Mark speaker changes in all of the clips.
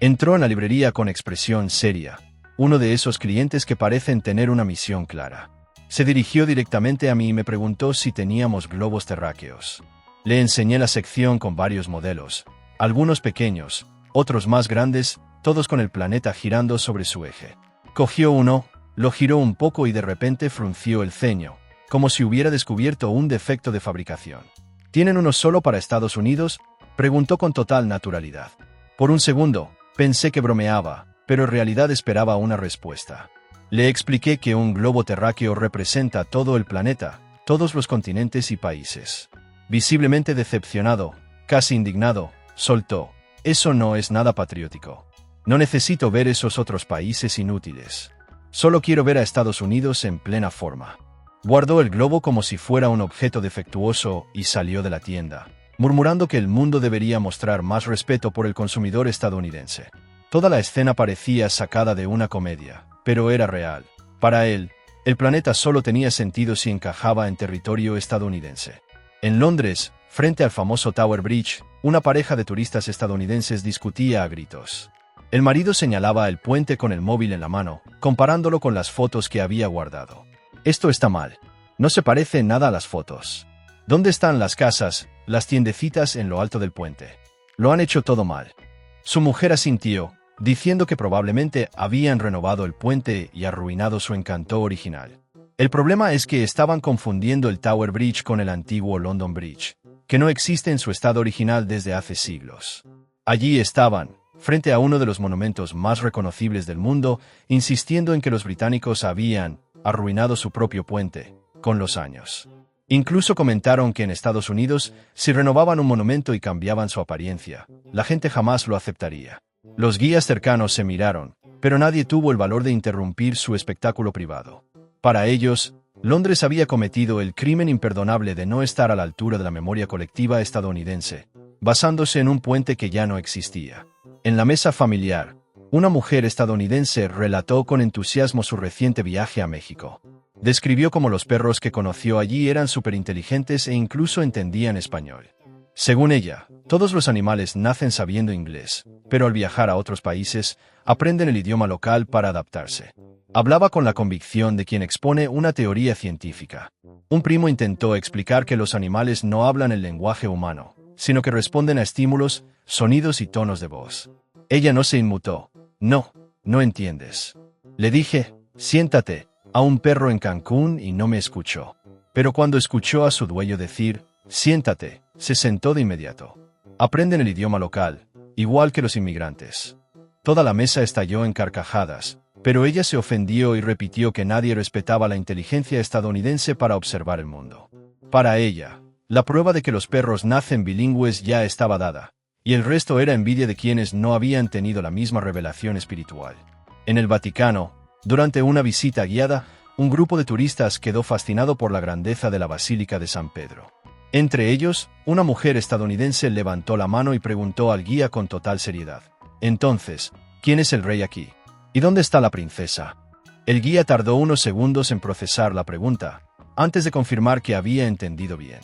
Speaker 1: Entró en la librería con expresión seria, uno de esos clientes que parecen tener una misión clara. Se dirigió directamente a mí y me preguntó si teníamos globos terráqueos. Le enseñé la sección con varios modelos, algunos pequeños, otros más grandes, todos con el planeta girando sobre su eje. Cogió uno, lo giró un poco y de repente frunció el ceño, como si hubiera descubierto un defecto de fabricación. ¿Tienen uno solo para Estados Unidos?, preguntó con total naturalidad. Por un segundo, pensé que bromeaba, pero en realidad esperaba una respuesta. Le expliqué que un globo terráqueo representa todo el planeta, todos los continentes y países. Visiblemente decepcionado, casi indignado, soltó: «Eso no es nada patriótico. No necesito ver esos otros países inútiles. Solo quiero ver a Estados Unidos en plena forma». Guardó el globo como si fuera un objeto defectuoso y salió de la tienda, murmurando que el mundo debería mostrar más respeto por el consumidor estadounidense. Toda la escena parecía sacada de una comedia, pero era real. Para él, el planeta solo tenía sentido si encajaba en territorio estadounidense. En Londres, frente al famoso Tower Bridge, una pareja de turistas estadounidenses discutía a gritos. El marido señalaba el puente con el móvil en la mano, comparándolo con las fotos que había guardado. «Esto está mal. No se parece nada a las fotos. ¿Dónde están las casas, las tiendecitas en lo alto del puente? Lo han hecho todo mal». Su mujer asintió, diciendo que probablemente habían renovado el puente y arruinado su encanto original. El problema es que estaban confundiendo el Tower Bridge con el antiguo London Bridge, que no existe en su estado original desde hace siglos. Allí estaban, frente a uno de los monumentos más reconocibles del mundo, insistiendo en que los británicos habían arruinado su propio puente, con los años. Incluso comentaron que en Estados Unidos, si renovaban un monumento y cambiaban su apariencia, la gente jamás lo aceptaría. Los guías cercanos se miraron, pero nadie tuvo el valor de interrumpir su espectáculo privado. Para ellos, Londres había cometido el crimen imperdonable de no estar a la altura de la memoria colectiva estadounidense, basándose en un puente que ya no existía. En la mesa familiar, una mujer estadounidense relató con entusiasmo su reciente viaje a México. Describió cómo los perros que conoció allí eran superinteligentes e incluso entendían español. Según ella, todos los animales nacen sabiendo inglés, pero al viajar a otros países, aprenden el idioma local para adaptarse. Hablaba con la convicción de quien expone una teoría científica. Un primo intentó explicar que los animales no hablan el lenguaje humano, sino que responden a estímulos, sonidos y tonos de voz. Ella no se inmutó. No entiendes. Le dije: «Siéntate», a un perro en Cancún y no me escuchó. Pero cuando escuchó a su dueño decir: «Siéntate», se sentó de inmediato. Aprenden el idioma local, igual que los inmigrantes. Toda la mesa estalló en carcajadas, pero ella se ofendió y repitió que nadie respetaba la inteligencia estadounidense para observar el mundo. Para ella, la prueba de que los perros nacen bilingües ya estaba dada, y el resto era envidia de quienes no habían tenido la misma revelación espiritual. En el Vaticano, durante una visita guiada, un grupo de turistas quedó fascinado por la grandeza de la Basílica de San Pedro. Entre ellos, una mujer estadounidense levantó la mano y preguntó al guía con total seriedad: «Entonces, ¿quién es el rey aquí? ¿Y dónde está la princesa?». El guía tardó unos segundos en procesar la pregunta, antes de confirmar que había entendido bien.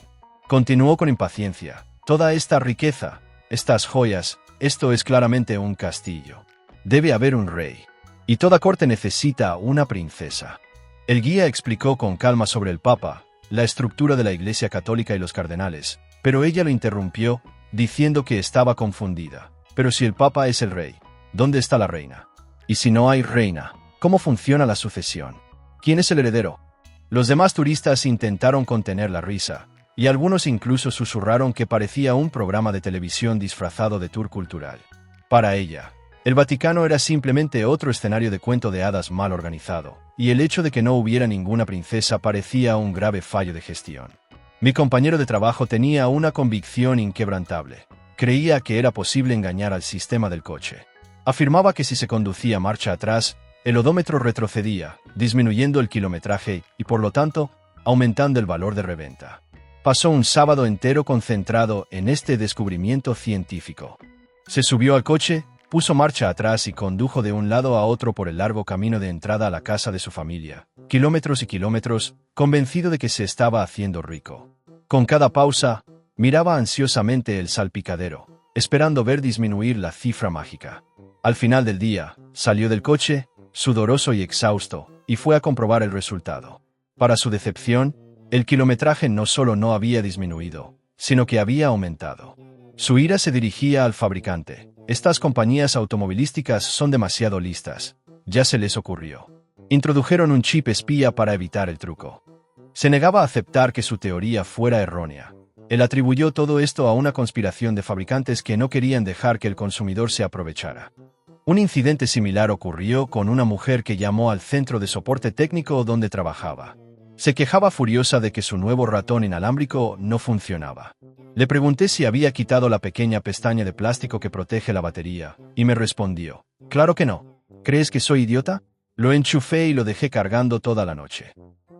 Speaker 1: Continuó con impaciencia: «Toda esta riqueza, estas joyas, esto es claramente un castillo. Debe haber un rey. Y toda corte necesita una princesa». El guía explicó con calma sobre el Papa, la estructura de la Iglesia Católica y los cardenales, pero ella lo interrumpió, diciendo que estaba confundida. «Pero si el Papa es el rey, ¿dónde está la reina? Y si no hay reina, ¿cómo funciona la sucesión? ¿Quién es el heredero?». Los demás turistas intentaron contener la risa, y algunos incluso susurraron que parecía un programa de televisión disfrazado de tour cultural. Para ella, el Vaticano era simplemente otro escenario de cuento de hadas mal organizado, y el hecho de que no hubiera ninguna princesa parecía un grave fallo de gestión. Mi compañero de trabajo tenía una convicción inquebrantable. Creía que era posible engañar al sistema del coche. Afirmaba que si se conducía marcha atrás, el odómetro retrocedía, disminuyendo el kilometraje y, por lo tanto, aumentando el valor de reventa. Pasó un sábado entero concentrado en este descubrimiento científico. Se subió al coche, puso marcha atrás y condujo de un lado a otro por el largo camino de entrada a la casa de su familia, kilómetros y kilómetros, convencido de que se estaba haciendo rico. Con cada pausa, miraba ansiosamente el salpicadero, esperando ver disminuir la cifra mágica. Al final del día, salió del coche, sudoroso y exhausto, y fue a comprobar el resultado. Para su decepción, el kilometraje no solo no había disminuido, sino que había aumentado. Su ira se dirigía al fabricante. Estas compañías automovilísticas son demasiado listas. Ya se les ocurrió. Introdujeron un chip espía para evitar el truco. Se negaba a aceptar que su teoría fuera errónea. Él atribuyó todo esto a una conspiración de fabricantes que no querían dejar que el consumidor se aprovechara. Un incidente similar ocurrió con una mujer que llamó al centro de soporte técnico donde trabajaba. Se quejaba furiosa de que su nuevo ratón inalámbrico no funcionaba. Le pregunté si había quitado la pequeña pestaña de plástico que protege la batería, y me respondió: «Claro que no. ¿Crees que soy idiota?» Lo enchufé y lo dejé cargando toda la noche.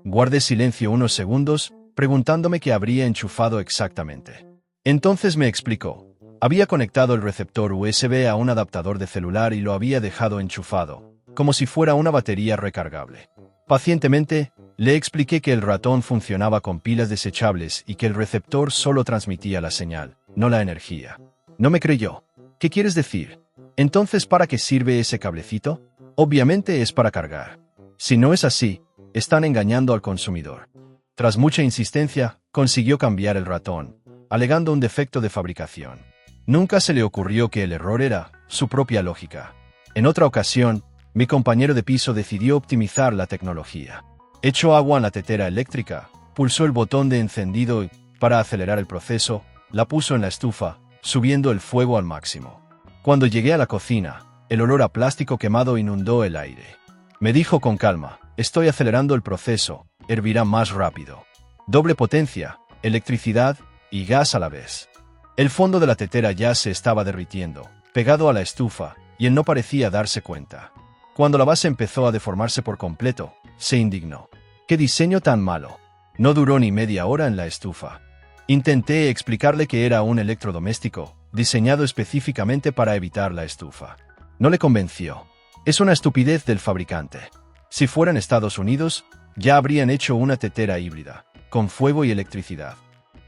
Speaker 1: Guardé silencio unos segundos, preguntándome qué habría enchufado exactamente. Entonces me explicó. Había conectado el receptor USB a un adaptador de celular y lo había dejado enchufado, como si fuera una batería recargable. Pacientemente, le expliqué que el ratón funcionaba con pilas desechables y que el receptor solo transmitía la señal, no la energía. No me creyó. «¿Qué quieres decir? Entonces, ¿para qué sirve ese cablecito?» «Obviamente es para cargar. Si no es así, están engañando al consumidor». Tras mucha insistencia, consiguió cambiar el ratón, alegando un defecto de fabricación. Nunca se le ocurrió que el error era su propia lógica. En otra ocasión, mi compañero de piso decidió optimizar la tecnología. Echó agua en la tetera eléctrica, pulsó el botón de encendido y, para acelerar el proceso, la puso en la estufa, subiendo el fuego al máximo. Cuando llegué a la cocina, el olor a plástico quemado inundó el aire. Me dijo con calma: «Estoy acelerando el proceso, hervirá más rápido. Doble potencia, electricidad y gas a la vez». El fondo de la tetera ya se estaba derritiendo, pegado a la estufa, y él no parecía darse cuenta. Cuando la base empezó a deformarse por completo, se indignó. «¿Qué diseño tan malo?» No duró ni media hora en la estufa. Intenté explicarle que era un electrodoméstico, diseñado específicamente para evitar la estufa. No le convenció. «Es una estupidez del fabricante. Si fuera en Estados Unidos, ya habrían hecho una tetera híbrida, con fuego y electricidad».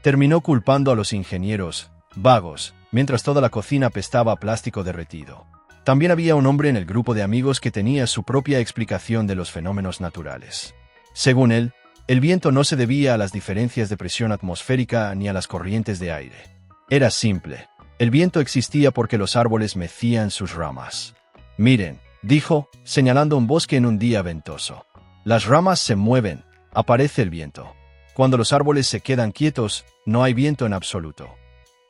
Speaker 1: Terminó culpando a los ingenieros vagos, mientras toda la cocina apestaba a plástico derretido. También había un hombre en el grupo de amigos que tenía su propia explicación de los fenómenos naturales. Según él, el viento no se debía a las diferencias de presión atmosférica ni a las corrientes de aire. Era simple. El viento existía porque los árboles mecían sus ramas. «Miren», dijo, señalando un bosque en un día ventoso. «Las ramas se mueven, aparece el viento. Cuando los árboles se quedan quietos, no hay viento en absoluto».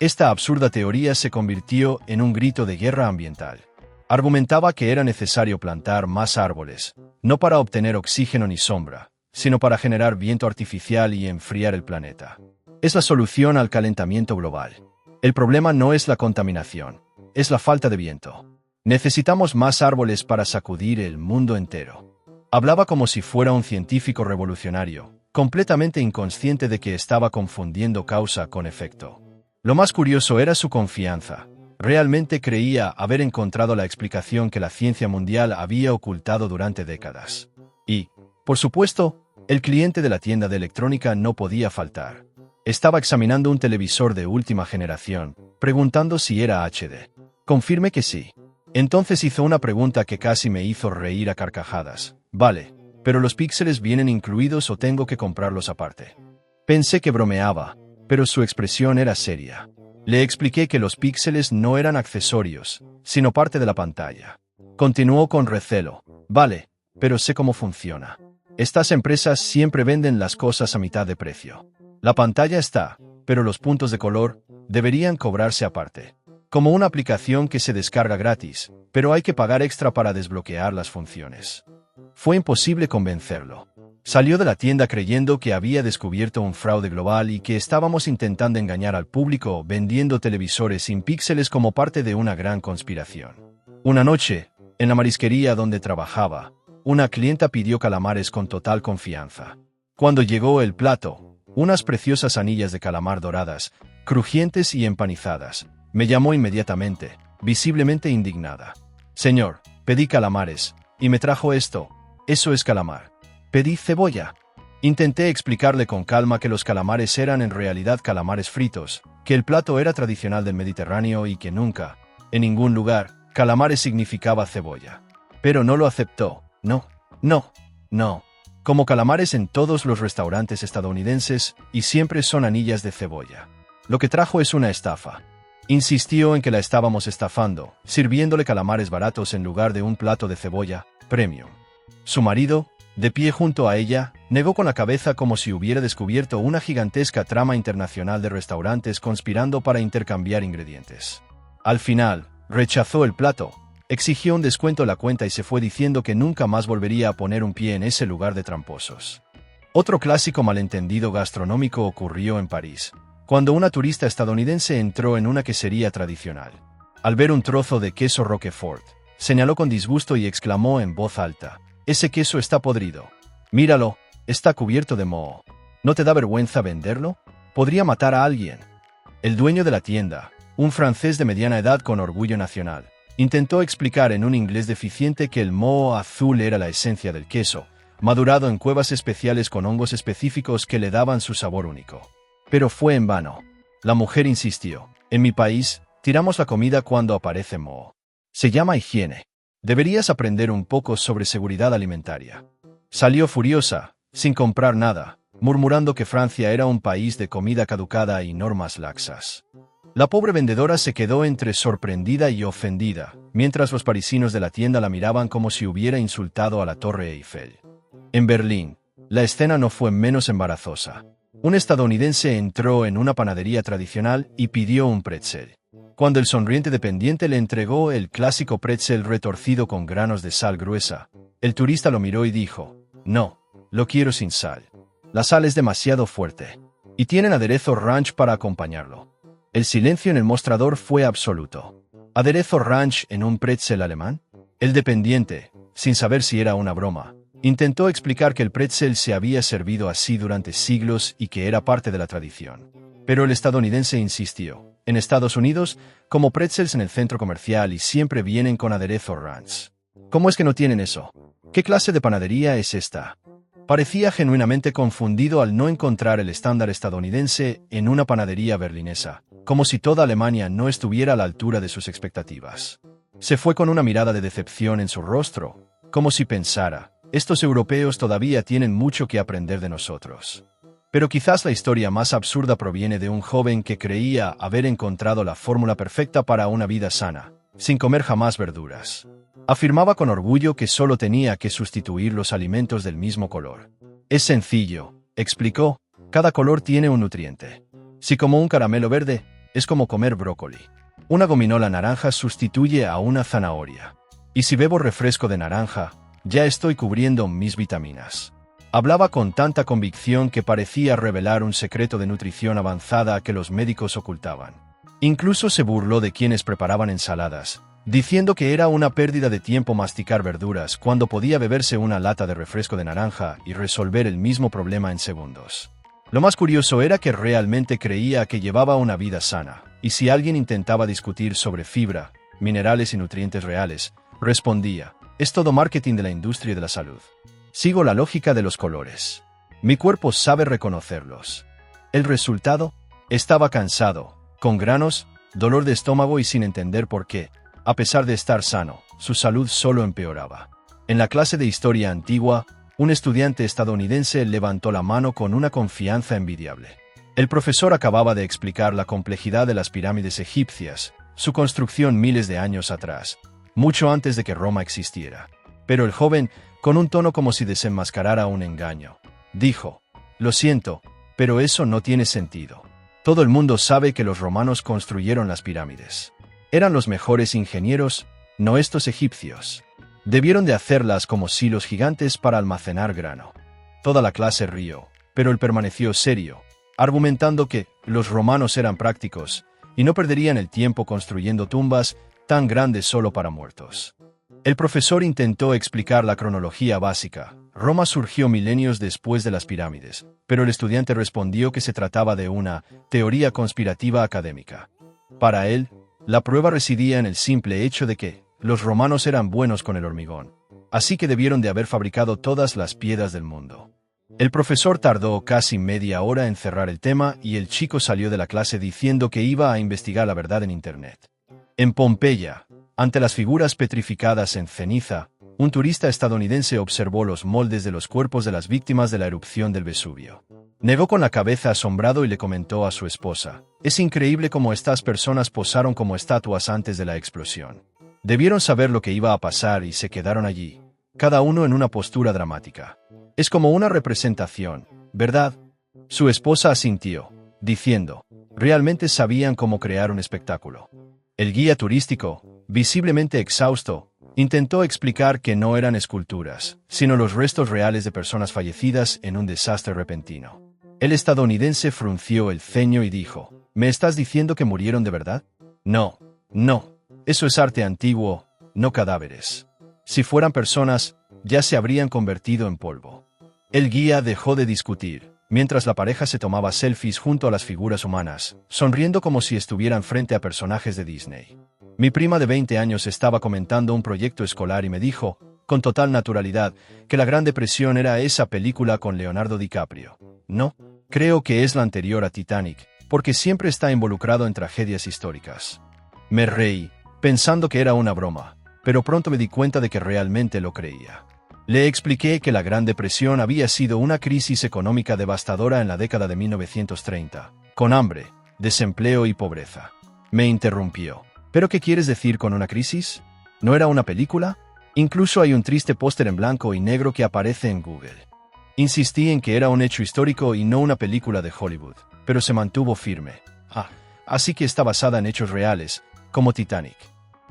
Speaker 1: Esta absurda teoría se convirtió en un grito de guerra ambiental. Argumentaba que era necesario plantar más árboles, no para obtener oxígeno ni sombra, sino para generar viento artificial y enfriar el planeta. Es la solución al calentamiento global. El problema no es la contaminación, es la falta de viento. Necesitamos más árboles para sacudir el mundo entero. Hablaba como si fuera un científico revolucionario, completamente inconsciente de que estaba confundiendo causa con efecto. Lo más curioso era su confianza. Realmente creía haber encontrado la explicación que la ciencia mundial había ocultado durante décadas. Y, por supuesto, el cliente de la tienda de electrónica no podía faltar. Estaba examinando un televisor de última generación, preguntando si era HD. Confirmé que sí. Entonces hizo una pregunta que casi me hizo reír a carcajadas. «Vale, pero los píxeles vienen incluidos o tengo que comprarlos aparte». Pensé que bromeaba, pero su expresión era seria. Le expliqué que los píxeles no eran accesorios, sino parte de la pantalla. Continuó con recelo. «Vale, pero sé cómo funciona. Estas empresas siempre venden las cosas a mitad de precio. La pantalla está, pero los puntos de color deberían cobrarse aparte. Como una aplicación que se descarga gratis, pero hay que pagar extra para desbloquear las funciones». Fue imposible convencerlo. Salió de la tienda creyendo que había descubierto un fraude global y que estábamos intentando engañar al público vendiendo televisores sin píxeles como parte de una gran conspiración. Una noche, en la marisquería donde trabajaba, una clienta pidió calamares con total confianza. Cuando llegó el plato, unas preciosas anillas de calamar doradas, crujientes y empanizadas, me llamó inmediatamente, visiblemente indignada. «Señor, pedí calamares, y me trajo esto. Eso es calamar». «Pedí cebolla». Intenté explicarle con calma que los calamares eran en realidad calamares fritos, que el plato era tradicional del Mediterráneo y que nunca, en ningún lugar, calamares significaba cebolla. Pero no lo aceptó. No, no, no. Como calamares en todos los restaurantes estadounidenses, y siempre son anillas de cebolla. Lo que trajo es una estafa. Insistió en que la estábamos estafando, sirviéndole calamares baratos en lugar de un plato de cebolla premium. Su marido, de pie junto a ella, negó con la cabeza como si hubiera descubierto una gigantesca trama internacional de restaurantes conspirando para intercambiar ingredientes. Al final, rechazó el plato, exigió un descuento en la cuenta y se fue diciendo que nunca más volvería a poner un pie en ese lugar de tramposos. Otro clásico malentendido gastronómico ocurrió en París, cuando una turista estadounidense entró en una quesería tradicional. Al ver un trozo de queso Roquefort, señaló con disgusto y exclamó en voz alta: «Ese queso está podrido. Míralo, está cubierto de moho. ¿No te da vergüenza venderlo? Podría matar a alguien». El dueño de la tienda, un francés de mediana edad con orgullo nacional, intentó explicar en un inglés deficiente que el moho azul era la esencia del queso, madurado en cuevas especiales con hongos específicos que le daban su sabor único. Pero fue en vano. La mujer insistió: «En mi país, tiramos la comida cuando aparece moho. Se llama higiene. Deberías aprender un poco sobre seguridad alimentaria». Salió furiosa, sin comprar nada, murmurando que Francia era un país de comida caducada y normas laxas. La pobre vendedora se quedó entre sorprendida y ofendida, mientras los parisinos de la tienda la miraban como si hubiera insultado a la Torre Eiffel. En Berlín, la escena no fue menos embarazosa. Un estadounidense entró en una panadería tradicional y pidió un pretzel. Cuando el sonriente dependiente le entregó el clásico pretzel retorcido con granos de sal gruesa, el turista lo miró y dijo: «No, lo quiero sin sal. La sal es demasiado fuerte. Y tienen aderezo ranch para acompañarlo». El silencio en el mostrador fue absoluto. ¿Aderezo ranch en un pretzel alemán? El dependiente, sin saber si era una broma, intentó explicar que el pretzel se había servido así durante siglos y que era parte de la tradición. Pero el estadounidense insistió: «En Estados Unidos, como pretzels en el centro comercial y siempre vienen con aderezo ranch. ¿Cómo es que no tienen eso? ¿Qué clase de panadería es esta?». Parecía genuinamente confundido al no encontrar el estándar estadounidense en una panadería berlinesa, como si toda Alemania no estuviera a la altura de sus expectativas. Se fue con una mirada de decepción en su rostro, como si pensara: «Estos europeos todavía tienen mucho que aprender de nosotros». Pero quizás la historia más absurda proviene de un joven que creía haber encontrado la fórmula perfecta para una vida sana, sin comer jamás verduras. Afirmaba con orgullo que solo tenía que sustituir los alimentos del mismo color. «Es sencillo», explicó, «cada color tiene un nutriente. Si como un caramelo verde, es como comer brócoli. Una gominola naranja sustituye a una zanahoria. Y si bebo refresco de naranja, ya estoy cubriendo mis vitaminas». Hablaba con tanta convicción que parecía revelar un secreto de nutrición avanzada que los médicos ocultaban. Incluso se burló de quienes preparaban ensaladas, diciendo que era una pérdida de tiempo masticar verduras cuando podía beberse una lata de refresco de naranja y resolver el mismo problema en segundos. Lo más curioso era que realmente creía que llevaba una vida sana, y si alguien intentaba discutir sobre fibra, minerales y nutrientes reales, respondía: «Es todo marketing de la industria de la salud. Sigo la lógica de los colores. Mi cuerpo sabe reconocerlos». El resultado: estaba cansado, con granos, dolor de estómago y sin entender por qué, a pesar de estar sano, su salud solo empeoraba. En la clase de historia antigua, un estudiante estadounidense levantó la mano con una confianza envidiable. El profesor acababa de explicar la complejidad de las pirámides egipcias, su construcción miles de años atrás, mucho antes de que Roma existiera. Pero el joven, con un tono como si desenmascarara un engaño, dijo: «Lo siento, pero eso no tiene sentido. Todo el mundo sabe que los romanos construyeron las pirámides. Eran los mejores ingenieros, no estos egipcios. Debieron de hacerlas como silos gigantes para almacenar grano». Toda la clase rió, pero él permaneció serio, argumentando que los romanos eran prácticos y no perderían el tiempo construyendo tumbas tan grandes solo para muertos. El profesor intentó explicar la cronología básica. Roma surgió milenios después de las pirámides, pero el estudiante respondió que se trataba de una teoría conspirativa académica. Para él, la prueba residía en el simple hecho de que los romanos eran buenos con el hormigón, así que debieron de haber fabricado todas las piedras del mundo. El profesor tardó casi media hora en cerrar el tema y el chico salió de la clase diciendo que iba a investigar la verdad en Internet. En Pompeya, Ante las figuras petrificadas en ceniza, un turista estadounidense observó los moldes de los cuerpos de las víctimas de la erupción del Vesubio. Negó con la cabeza asombrado y le comentó a su esposa: «Es increíble cómo estas personas posaron como estatuas antes de la explosión. Debieron saber lo que iba a pasar y se quedaron allí, cada uno en una postura dramática. Es como una representación, ¿verdad?». Su esposa asintió, diciendo: «Realmente sabían cómo crear un espectáculo». El guía turístico, visiblemente exhausto, intentó explicar que no eran esculturas, sino los restos reales de personas fallecidas en un desastre repentino. El estadounidense frunció el ceño y dijo: «¿Me estás diciendo que murieron de verdad?». «No, no. Eso es arte antiguo, no cadáveres. Si fueran personas, ya se habrían convertido en polvo». El guía dejó de discutir, mientras la pareja se tomaba selfies junto a las figuras humanas, sonriendo como si estuvieran frente a personajes de Disney. Mi prima de 20 años estaba comentando un proyecto escolar y me dijo, con total naturalidad, que La Gran Depresión era esa película con Leonardo DiCaprio. No, creo que es la anterior a Titanic, porque siempre está involucrado en tragedias históricas. Me reí, pensando que era una broma, pero pronto me di cuenta de que realmente lo creía. Le expliqué que la Gran Depresión había sido una crisis económica devastadora en la década de 1930, con hambre, desempleo y pobreza. Me interrumpió. ¿Pero qué quieres decir con una crisis? ¿No era una película? Incluso hay un triste póster en blanco y negro que aparece en Google. Insistí en que era un hecho histórico y no una película de Hollywood, pero se mantuvo firme. Así que está basada en hechos reales, como Titanic.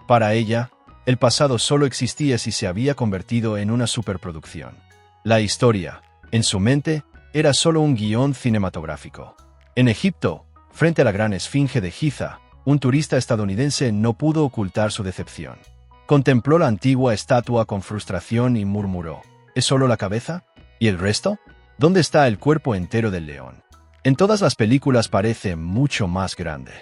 Speaker 1: Para ella, el pasado solo existía si se había convertido en una superproducción. La historia, en su mente, era solo un guión cinematográfico. En Egipto, frente a la gran esfinge de Giza, un turista estadounidense no pudo ocultar su decepción. Contempló la antigua estatua con frustración y murmuró: ¿es solo la cabeza? ¿Y el resto? ¿Dónde está el cuerpo entero del león? En todas las películas parece mucho más grande.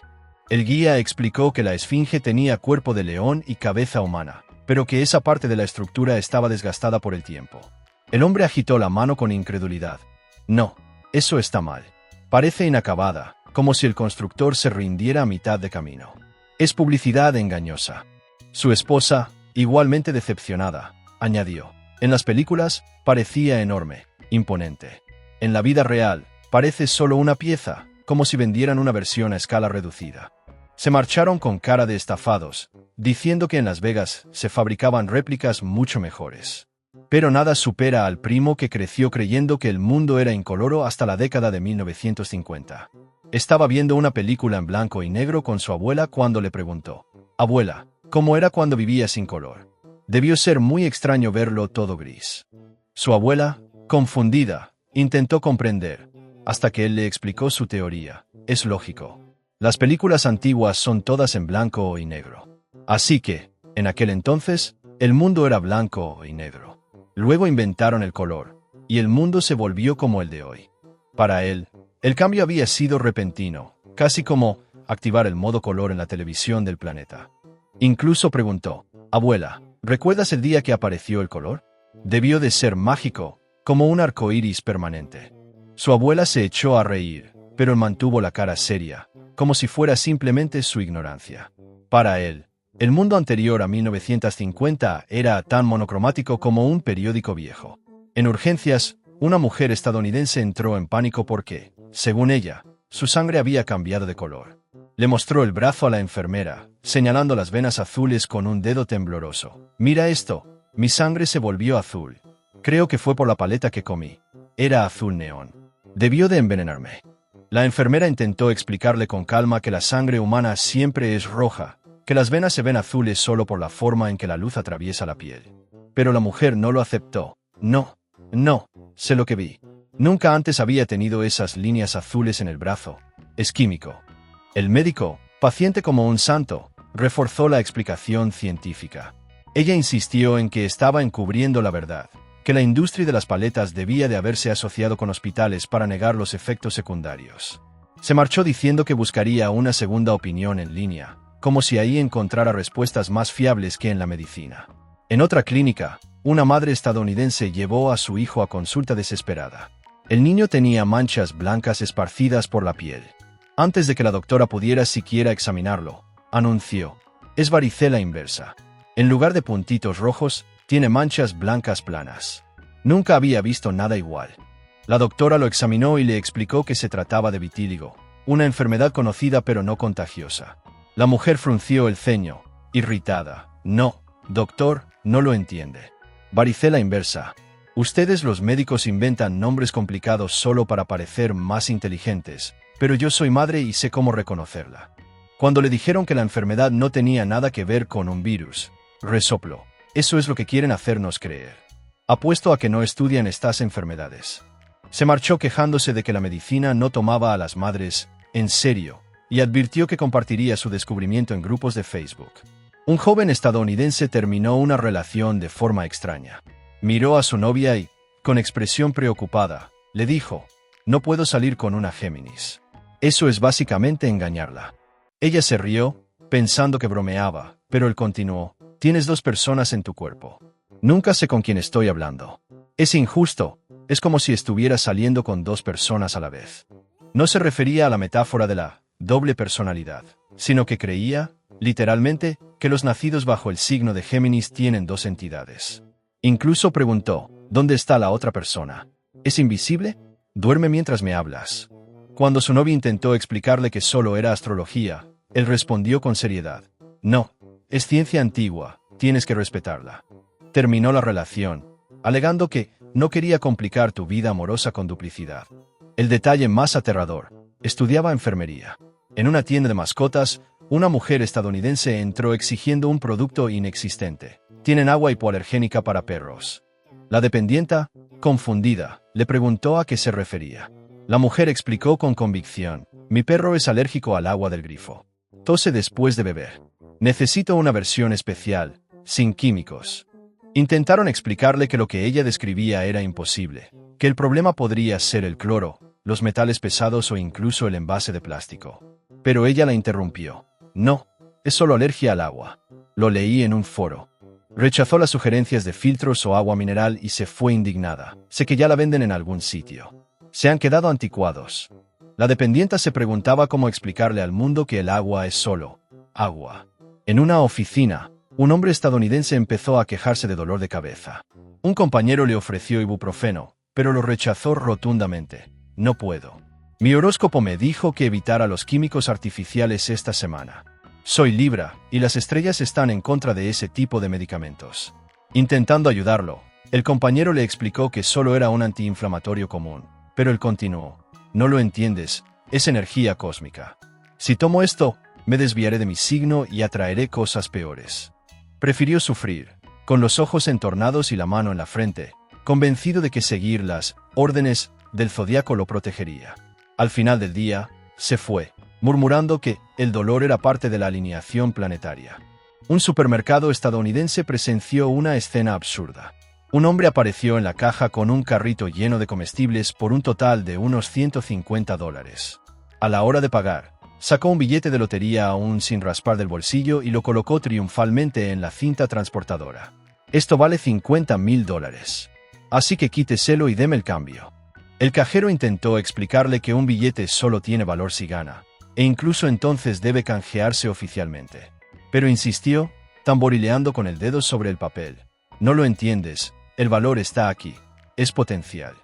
Speaker 1: El guía explicó que la esfinge tenía cuerpo de león y cabeza humana, pero que esa parte de la estructura estaba desgastada por el tiempo. El hombre agitó la mano con incredulidad. «No, eso está mal. Parece inacabada, como si el constructor se rindiera a mitad de camino. Es publicidad engañosa». Su esposa, igualmente decepcionada, añadió: «En las películas, parecía enorme, imponente. En la vida real, parece solo una pieza, como si vendieran una versión a escala reducida». Se marcharon con cara de estafados, diciendo que en Las Vegas se fabricaban réplicas mucho mejores. Pero nada supera al primo que creció creyendo que el mundo era incoloro hasta la década de 1950. Estaba viendo una película en blanco y negro con su abuela cuando le preguntó: «Abuela, ¿cómo era cuando vivía sin color? Debió ser muy extraño verlo todo gris». Su abuela, confundida, intentó comprender, hasta que él le explicó su teoría. «Es lógico. Las películas antiguas son todas en blanco y negro. Así que, en aquel entonces, el mundo era blanco y negro. Luego inventaron el color, y el mundo se volvió como el de hoy». Para él, el cambio había sido repentino, casi como activar el modo color en la televisión del planeta. Incluso preguntó: «Abuela, ¿recuerdas el día que apareció el color? Debió de ser mágico, como un arco iris permanente». Su abuela se echó a reír, pero mantuvo la cara seria, como si fuera simplemente su ignorancia. Para él, el mundo anterior a 1950 era tan monocromático como un periódico viejo. En urgencias, una mujer estadounidense entró en pánico porque, según ella, su sangre había cambiado de color. Le mostró el brazo a la enfermera, señalando las venas azules con un dedo tembloroso. «Mira esto, mi sangre se volvió azul. Creo que fue por la paleta que comí. Era azul neón. Debió de envenenarme». La enfermera intentó explicarle con calma que la sangre humana siempre es roja, que las venas se ven azules solo por la forma en que la luz atraviesa la piel. Pero la mujer no lo aceptó. «No, sé lo que vi. Nunca antes había tenido esas líneas azules en el brazo. Es químico». El médico, paciente como un santo, reforzó la explicación científica. Ella insistió en que estaba encubriendo la verdad, que la industria de las paletas debía de haberse asociado con hospitales para negar los efectos secundarios. Se marchó diciendo que buscaría una segunda opinión en línea, como si ahí encontrara respuestas más fiables que en la medicina. En otra clínica, una madre estadounidense llevó a su hijo a consulta desesperada. El niño tenía manchas blancas esparcidas por la piel. Antes de que la doctora pudiera siquiera examinarlo, anunció: «Es varicela inversa». En lugar de puntitos rojos, tiene manchas blancas planas. Nunca había visto nada igual. La doctora lo examinó y le explicó que se trataba de vitíligo, una enfermedad conocida pero no contagiosa. La mujer frunció el ceño, irritada. No, doctor, no lo entiende. Varicela inversa. Ustedes los médicos inventan nombres complicados solo para parecer más inteligentes, pero yo soy madre y sé cómo reconocerla. Cuando le dijeron que la enfermedad no tenía nada que ver con un virus, resopló. Eso es lo que quieren hacernos creer. Apuesto a que no estudian estas enfermedades. Se marchó quejándose de que la medicina no tomaba a las madres en serio y advirtió que compartiría su descubrimiento en grupos de Facebook. Un joven estadounidense terminó una relación de forma extraña. Miró a su novia y, con expresión preocupada, le dijo: «No puedo salir con una Géminis». Eso es básicamente engañarla. Ella se rió, pensando que bromeaba, pero él continuó: «Tienes 2 personas en tu cuerpo. Nunca sé con quién estoy hablando. Es injusto, es como si estuviera saliendo con 2 personas a la vez». No se refería a la metáfora de la doble personalidad, sino que creía, literalmente, que los nacidos bajo el signo de Géminis tienen 2 entidades. Incluso preguntó: ¿dónde está la otra persona? ¿Es invisible? Duerme mientras me hablas. Cuando su novia intentó explicarle que solo era astrología, él respondió con seriedad: «No, es ciencia antigua, tienes que respetarla». Terminó la relación, alegando que no quería complicar tu vida amorosa con duplicidad. El detalle más aterrador: estudiaba enfermería. En una tienda de mascotas, una mujer estadounidense entró exigiendo un producto inexistente. «Tienen agua hipoalergénica para perros». La dependienta, confundida, le preguntó a qué se refería. La mujer explicó con convicción: «Mi perro es alérgico al agua del grifo. Tose después de beber. Necesito una versión especial, sin químicos». Intentaron explicarle que lo que ella describía era imposible, que el problema podría ser el cloro, los metales pesados o incluso el envase de plástico. Pero ella la interrumpió: «No, es solo alergia al agua. Lo leí en un foro». Rechazó las sugerencias de filtros o agua mineral y se fue indignada. «Sé que ya la venden en algún sitio. Se han quedado anticuados». La dependienta se preguntaba cómo explicarle al mundo que el agua es solo agua. En una oficina, un hombre estadounidense empezó a quejarse de dolor de cabeza. Un compañero le ofreció ibuprofeno, pero lo rechazó rotundamente. «No puedo. Mi horóscopo me dijo que evitara los químicos artificiales esta semana. Soy Libra, y las estrellas están en contra de ese tipo de medicamentos». Intentando ayudarlo, el compañero le explicó que solo era un antiinflamatorio común, pero él continuó: «No lo entiendes, es energía cósmica. Si tomo esto, me desviaré de mi signo y atraeré cosas peores». Prefirió sufrir, con los ojos entornados y la mano en la frente, convencido de que seguir las órdenes del zodiaco lo protegería. Al final del día, se fue, murmurando que el dolor era parte de la alineación planetaria. Un supermercado estadounidense presenció una escena absurda. Un hombre apareció en la caja con un carrito lleno de comestibles por un total de unos $150. A la hora de pagar, sacó un billete de lotería aún sin raspar del bolsillo y lo colocó triunfalmente en la cinta transportadora. «Esto vale $50,000. Así que quíteselo y deme el cambio». El cajero intentó explicarle que un billete solo tiene valor si gana, e incluso entonces debe canjearse oficialmente. Pero insistió, tamborileando con el dedo sobre el papel: «No lo entiendes, el valor está aquí, es potencial.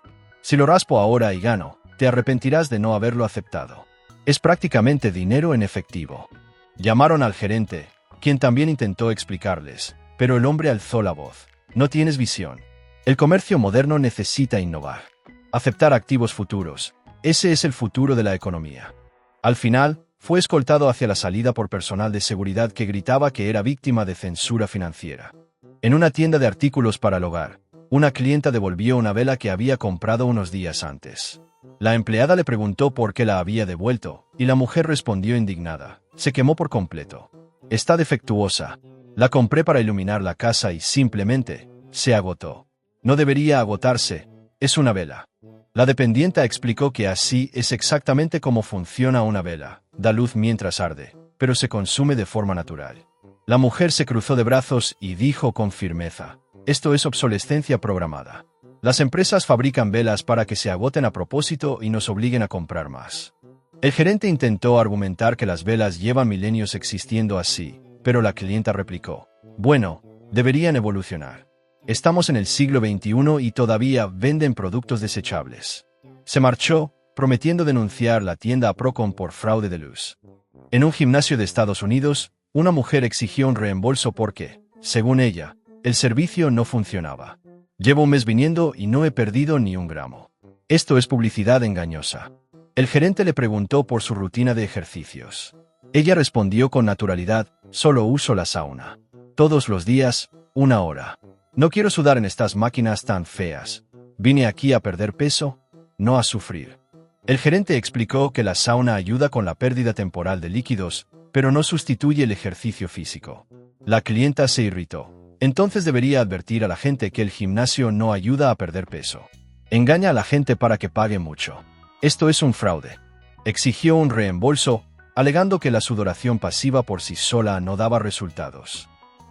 Speaker 1: Si lo raspo ahora y gano, te arrepentirás de no haberlo aceptado. Es prácticamente dinero en efectivo». Llamaron al gerente, quien también intentó explicarles, pero el hombre alzó la voz: «No tienes visión. El comercio moderno necesita innovar. Aceptar activos futuros. Ese es el futuro de la economía». Al final, fue escoltado hacia la salida por personal de seguridad que gritaba que era víctima de censura financiera. En una tienda de artículos para el hogar, una clienta devolvió una vela que había comprado unos días antes. La empleada le preguntó por qué la había devuelto, y la mujer respondió indignada: «Se quemó por completo. Está defectuosa. La compré para iluminar la casa y simplemente se agotó. No debería agotarse, es una vela». La dependienta explicó que así es exactamente como funciona una vela: da luz mientras arde, pero se consume de forma natural. La mujer se cruzó de brazos y dijo con firmeza: «Esto es obsolescencia programada. Las empresas fabrican velas para que se agoten a propósito y nos obliguen a comprar más». El gerente intentó argumentar que las velas llevan milenios existiendo así, pero la clienta replicó: Bueno, deberían evolucionar. Estamos en el siglo XXI y todavía venden productos desechables. Se marchó, prometiendo denunciar la tienda a Procon por fraude de luz. En un gimnasio de Estados Unidos, una mujer exigió un reembolso porque, según ella, el servicio no funcionaba. Llevo un mes viniendo y no he perdido ni un gramo. Esto es publicidad engañosa. El gerente le preguntó por su rutina de ejercicios. Ella respondió con naturalidad, solo uso la sauna. Todos los días, 1 hora. No quiero sudar en estas máquinas tan feas. Vine aquí a perder peso, no a sufrir. El gerente explicó que la sauna ayuda con la pérdida temporal de líquidos, pero no sustituye el ejercicio físico. La clienta se irritó. Entonces debería advertir a la gente que el gimnasio no ayuda a perder peso. Engaña a la gente para que pague mucho. Esto es un fraude. Exigió un reembolso, alegando que la sudoración pasiva por sí sola no daba resultados.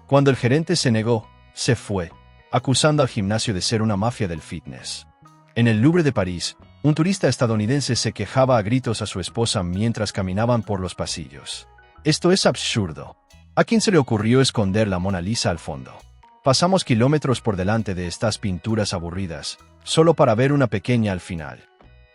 Speaker 1: Cuando el gerente se negó, se fue, acusando al gimnasio de ser una mafia del fitness. En el Louvre de París, un turista estadounidense se quejaba a gritos a su esposa mientras caminaban por los pasillos. Esto es absurdo. ¿A quién se le ocurrió esconder la Mona Lisa al fondo? Pasamos kilómetros por delante de estas pinturas aburridas, solo para ver una pequeña al final.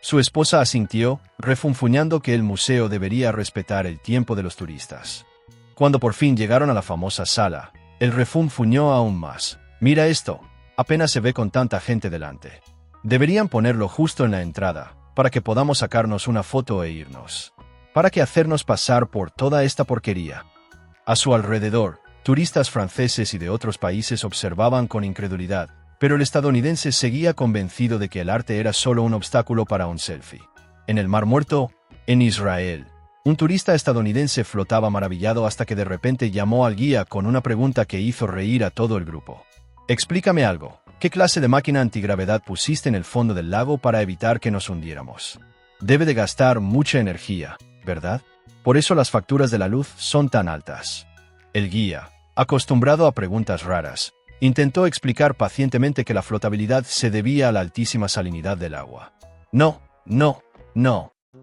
Speaker 1: Su esposa asintió, refunfuñando que el museo debería respetar el tiempo de los turistas. Cuando por fin llegaron a la famosa sala, él refunfuñó aún más. Mira esto, apenas se ve con tanta gente delante. Deberían ponerlo justo en la entrada, para que podamos sacarnos una foto e irnos. ¿Para qué hacernos pasar por toda esta porquería? A su alrededor, turistas franceses y de otros países observaban con incredulidad, pero el estadounidense seguía convencido de que el arte era solo un obstáculo para un selfie. En el Mar Muerto, en Israel, un turista estadounidense flotaba maravillado hasta que de repente llamó al guía con una pregunta que hizo reír a todo el grupo. Explícame algo, ¿qué clase de máquina antigravedad pusiste en el fondo del lago para evitar que nos hundiéramos? Debe de gastar mucha energía, ¿verdad? Por eso las facturas de la luz son tan altas. El guía, acostumbrado a preguntas raras, intentó explicar pacientemente que la flotabilidad se debía a la altísima salinidad del agua. No.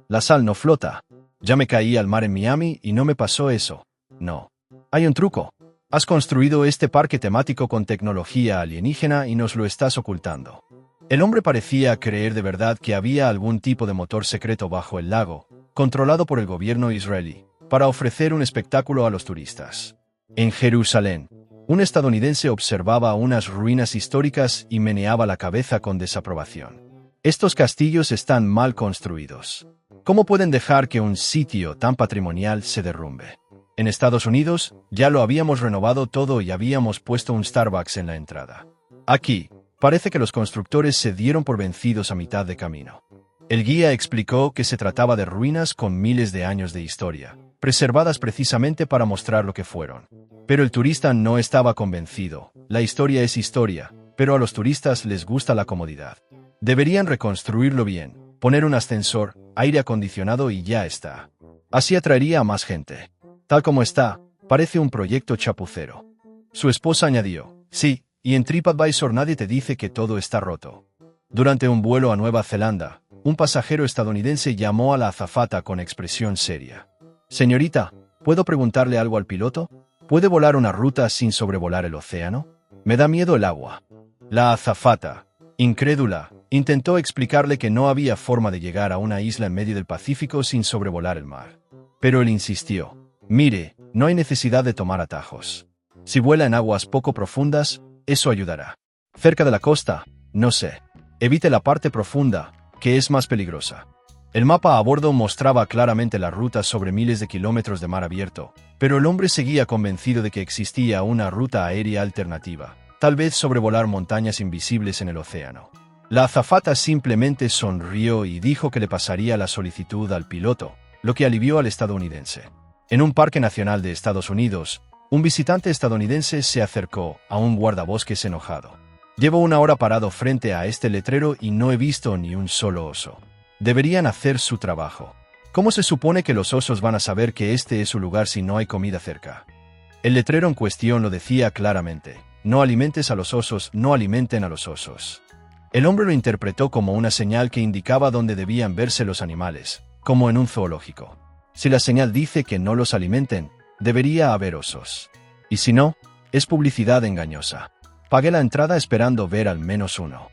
Speaker 1: La sal no flota. Ya me caí al mar en Miami y no me pasó eso. No. Hay un truco. Has construido este parque temático con tecnología alienígena y nos lo estás ocultando. El hombre parecía creer de verdad que había algún tipo de motor secreto bajo el lago, controlado por el gobierno israelí, para ofrecer un espectáculo a los turistas. En Jerusalén, un estadounidense observaba unas ruinas históricas y meneaba la cabeza con desaprobación. Estos castillos están mal construidos. ¿Cómo pueden dejar que un sitio tan patrimonial se derrumbe? En Estados Unidos, ya lo habíamos renovado todo y habíamos puesto un Starbucks en la entrada. Aquí, parece que los constructores se dieron por vencidos a mitad de camino. El guía explicó que se trataba de ruinas con miles de años de historia, preservadas precisamente para mostrar lo que fueron. Pero el turista no estaba convencido. La historia es historia, pero a los turistas les gusta la comodidad. Deberían reconstruirlo bien, poner un ascensor, aire acondicionado y ya está. Así atraería a más gente. Tal como está, parece un proyecto chapucero. Su esposa añadió, sí, y en TripAdvisor nadie te dice que todo está roto. Durante un vuelo a Nueva Zelanda, un pasajero estadounidense llamó a la azafata con expresión seria. Señorita, ¿puedo preguntarle algo al piloto? ¿Puede volar una ruta sin sobrevolar el océano? Me da miedo el agua. La azafata, incrédula, intentó explicarle que no había forma de llegar a una isla en medio del Pacífico sin sobrevolar el mar. Pero él insistió. Mire, no hay necesidad de tomar atajos. Si vuela en aguas poco profundas, eso ayudará. Cerca de la costa, no sé. Evite la parte profunda, que es más peligrosa. El mapa a bordo mostraba claramente la ruta sobre miles de kilómetros de mar abierto, pero el hombre seguía convencido de que existía una ruta aérea alternativa, tal vez sobrevolar montañas invisibles en el océano. La azafata simplemente sonrió y dijo que le pasaría la solicitud al piloto, lo que alivió al estadounidense. En un parque nacional de Estados Unidos, un visitante estadounidense se acercó a un guardabosques enojado. Llevo 1 hora parado frente a este letrero y no he visto ni un solo oso. Deberían hacer su trabajo. ¿Cómo se supone que los osos van a saber que este es su lugar si no hay comida cerca? El letrero en cuestión lo decía claramente. No alimentes a los osos, no alimenten a los osos. El hombre lo interpretó como una señal que indicaba dónde debían verse los animales, como en un zoológico. Si la señal dice que no los alimenten, debería haber osos. Y si no, Es publicidad engañosa. Pagué la entrada esperando ver al menos uno.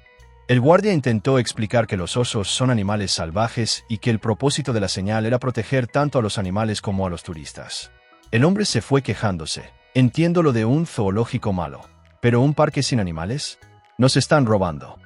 Speaker 1: El guardia intentó explicar que los osos son animales salvajes y que el propósito de la señal era proteger tanto a los animales como a los turistas. El hombre se fue quejándose. Entiendo lo de un zoológico malo, pero ¿un parque sin animales? Nos están robando.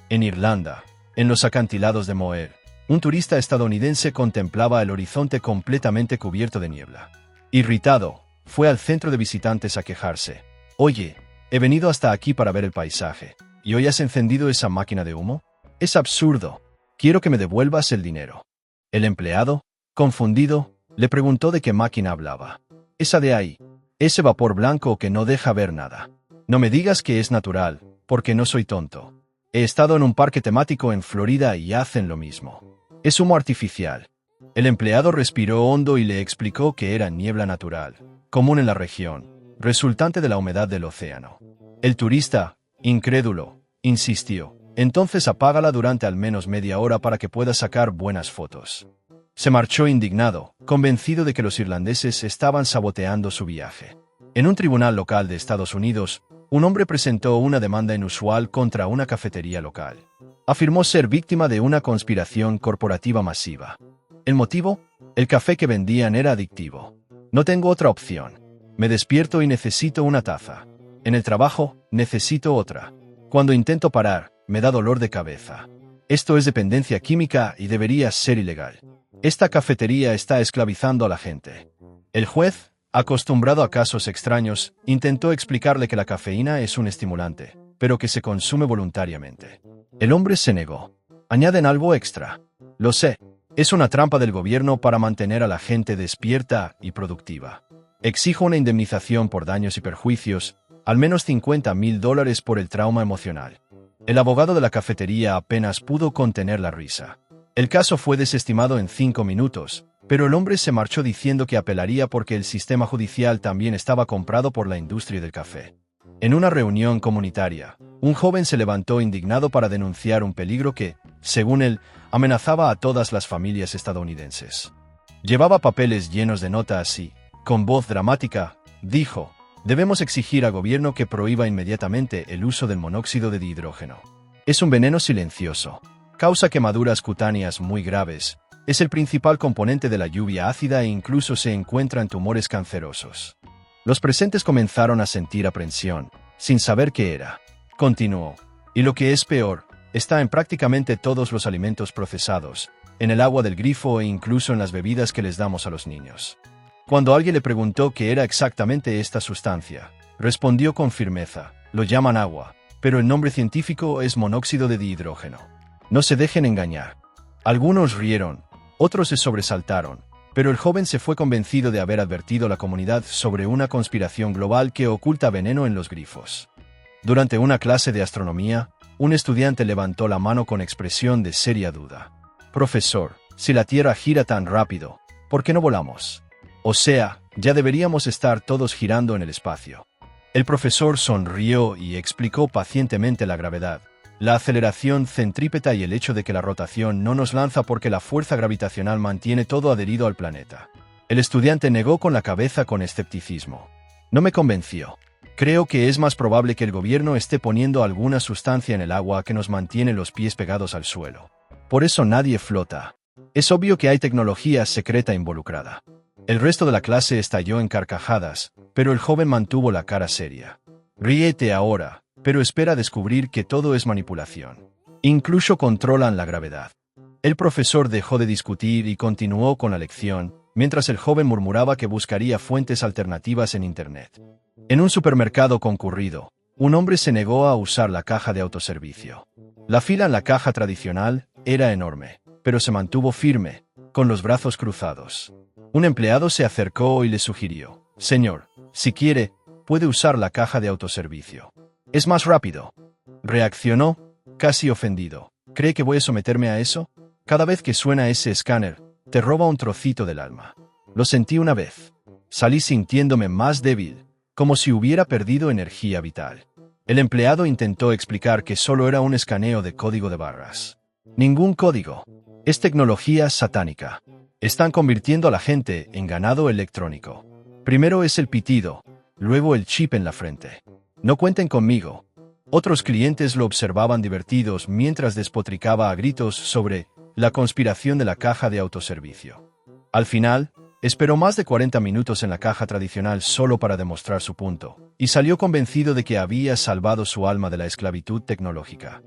Speaker 1: En Irlanda, en los acantilados de Moher, un turista estadounidense contemplaba el horizonte completamente cubierto de niebla. Irritado, fue al centro de visitantes a quejarse. Oye, he venido hasta aquí para ver el paisaje. ¿Y hoy has encendido esa máquina de humo? Es absurdo. Quiero que me devuelvas el dinero. El empleado, confundido, le preguntó de qué máquina hablaba. Esa de ahí. Ese vapor blanco que no deja ver nada. No me digas que es natural, porque no soy tonto. He estado en un parque temático en Florida y hacen lo mismo. Es humo artificial. El empleado respiró hondo y le explicó que era niebla natural, común en la región, resultante de la humedad del océano. El turista, incrédulo, insistió. Entonces apágala durante al menos media hora para que pueda sacar buenas fotos. Se marchó indignado, convencido de que los irlandeses estaban saboteando su viaje. En un tribunal local de Estados Unidos, un hombre presentó una demanda inusual contra una cafetería local. Afirmó ser víctima de una conspiración corporativa masiva. ¿El motivo? El café que vendían era adictivo. No tengo otra opción. Me despierto y necesito una taza. En el trabajo, necesito otra. Cuando intento parar, me da dolor de cabeza. Esto es dependencia química y debería ser ilegal. Esta cafetería está esclavizando a la gente. El juez, acostumbrado a casos extraños, intentó explicarle que la cafeína es un estimulante, pero que se consume voluntariamente. El hombre se negó. Añaden algo extra. Lo sé. Es una trampa del gobierno para mantener a la gente despierta y productiva. Exijo una indemnización por daños y perjuicios, al menos $50,000 por el trauma emocional. El abogado de la cafetería apenas pudo contener la risa. El caso fue desestimado en 5 minutos, pero el hombre se marchó diciendo que apelaría porque el sistema judicial también estaba comprado por la industria del café. En una reunión comunitaria, un joven se levantó indignado para denunciar un peligro que, según él, amenazaba a todas las familias estadounidenses. Llevaba papeles llenos de notas y, con voz dramática, dijo: debemos exigir al gobierno que prohíba inmediatamente el uso del monóxido de dihidrógeno. Es un veneno silencioso. Causa quemaduras cutáneas muy graves. Es el principal componente de la lluvia ácida e incluso se encuentra en tumores cancerosos. Los presentes comenzaron a sentir aprensión, sin saber qué era. Continuó. Y lo que es peor, está en prácticamente todos los alimentos procesados, en el agua del grifo e incluso en las bebidas que les damos a los niños. Cuando alguien le preguntó qué era exactamente esta sustancia, respondió con firmeza: lo llaman agua, pero el nombre científico es monóxido de dihidrógeno. No se dejen engañar. Algunos rieron, otros se sobresaltaron, pero el joven se fue convencido de haber advertido a la comunidad sobre una conspiración global que oculta veneno en los grifos. Durante una clase de astronomía, un estudiante levantó la mano con expresión de seria duda. Profesor, si la Tierra gira tan rápido, ¿por qué no volamos? O sea, ya deberíamos estar todos girando en el espacio. El profesor sonrió y explicó pacientemente la gravedad, la aceleración centrípeta y el hecho de que la rotación no nos lanza porque la fuerza gravitacional mantiene todo adherido al planeta. El estudiante negó con la cabeza con escepticismo. No me convenció. Creo que es más probable que el gobierno esté poniendo alguna sustancia en el agua que nos mantiene los pies pegados al suelo. Por eso nadie flota. Es obvio que hay tecnología secreta involucrada. El resto de la clase estalló en carcajadas, pero el joven mantuvo la cara seria. Ríete ahora, pero espera descubrir que todo es manipulación. Incluso controlan la gravedad. El profesor dejó de discutir y continuó con la lección, mientras el joven murmuraba que buscaría fuentes alternativas en Internet. En un supermercado concurrido, un hombre se negó a usar la caja de autoservicio. La fila en la caja tradicional era enorme, pero se mantuvo firme, con los brazos cruzados. Un empleado se acercó y le sugirió: señor, si quiere, puede usar la caja de autoservicio. Es más rápido. Reaccionó, casi ofendido. ¿Cree que voy a someterme a eso? Cada vez que suena ese escáner, te roba un trocito del alma. Lo sentí una vez. Salí sintiéndome más débil, como si hubiera perdido energía vital. El empleado intentó explicar que solo era un escaneo de código de barras. Ningún código. Es tecnología satánica. Están convirtiendo a la gente en ganado electrónico. Primero es el pitido, luego el chip en la frente. No cuenten conmigo. Otros clientes lo observaban divertidos mientras despotricaba a gritos sobre la conspiración de la caja de autoservicio. Al final, esperó más de 40 minutos en la caja tradicional solo para demostrar su punto, y salió convencido de que había salvado su alma de la esclavitud tecnológica.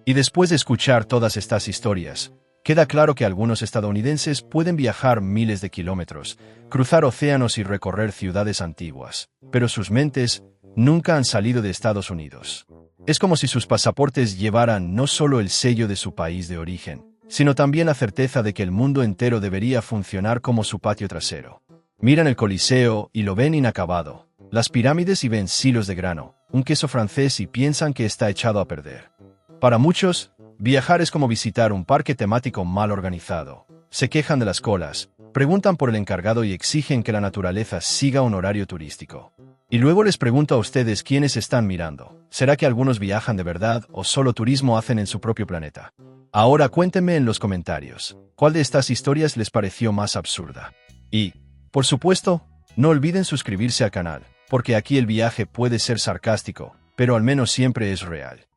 Speaker 1: Y después de escuchar todas estas historias, queda claro que algunos estadounidenses pueden viajar miles de kilómetros, cruzar océanos y recorrer ciudades antiguas, pero sus mentes nunca han salido de Estados Unidos. Es como si sus pasaportes llevaran no solo el sello de su país de origen, sino también la certeza de que el mundo entero debería funcionar como su patio trasero. Miran el Coliseo y lo ven inacabado, las pirámides y ven silos de grano, un queso francés y piensan que está echado a perder. Para muchos, viajar es como visitar un parque temático mal organizado. Se quejan de las colas, preguntan por el encargado y exigen que la naturaleza siga un horario turístico. Y luego les pregunto a ustedes quiénes están mirando. ¿Será que algunos viajan de verdad o solo turismo hacen en su propio planeta? Ahora cuéntenme en los comentarios, ¿cuál de estas historias les pareció más absurda? Y, por supuesto, no olviden suscribirse al canal, porque aquí el viaje puede ser sarcástico, pero al menos siempre es real.